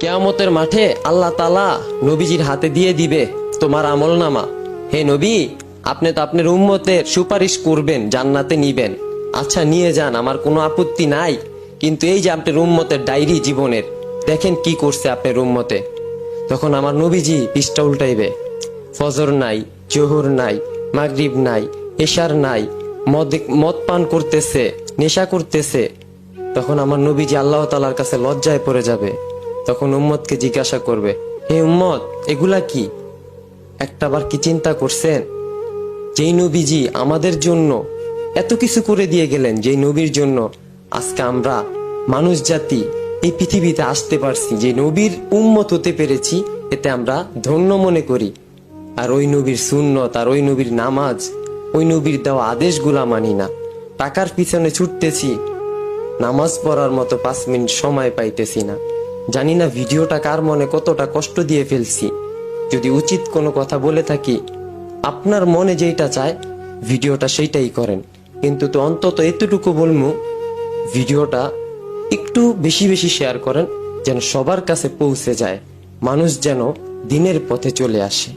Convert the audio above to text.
কিয়ামতের মাঠে আল্লাহ তাআলা নবীজির হাতে দিয়ে দিবে তোমার আমলনামা। হে নবী, আপনি তো আপনার উম্মতের সুপারিশ করবেন, জান্নাতে নিবেন। আচ্ছা নিয়ে যান, আমার কোনো আপত্তি নাই, কিন্তু এই যে আপনার উম্মতের ডায়েরি জীবনের, দেখেন কি করছে আপনার উম্মতে। তখন আমার নবীজি পৃষ্ঠা উল্টাইবে। ফজর নাই, জোহর নাই, মাগরিব নাই, এশার নাই, মদ পান করতেছে, নেশা করতেছে। তখন আমার নবীজি আল্লাহ তাআলার কাছে লজ্জায় পড়ে যাবে। তখন উম্মতকে জিজ্ঞাসা করবে, হে উম্মত, এগুলা কি? একটাবার কি চিন্তা করছেন? যেই নবীজি আমাদের জন্য এত কিছু করে দিয়ে গেলেন, যেই নবীর জন্য আজকে আমরা মানুষ জাতি এই পৃথিবীতে আসতে পারছি, যে নবীর উম্মত হতে পেরেছি, এতে আমরা ধন্য মনে করি। আর ওই নবীর সুন্নত, আর ওই নবীর নামাজ, ওই নবীর দেওয়া আদেশগুলা মানি না। টাকার পিছনে ছুটতেছি, নামাজ পড়ার মতো 5 মিনিট সময় পাইতেছি না। জানি না ভিডিওটা কার মনে কতটা কষ্ট দিয়ে ফেলছি। যদি উচিত কোনো কথা বলে থাকি, আপনার মনে যেটা চায় ভিডিওটা সেইটাই করেন, কিন্তু তো অন্তত এতটুকু বলবো, ভিডিওটা একটু বেশি বেশি শেয়ার করেন, যেন সবার কাছে পৌঁছে যায়, মানুষ যেন দিনের পথে চলে আসে।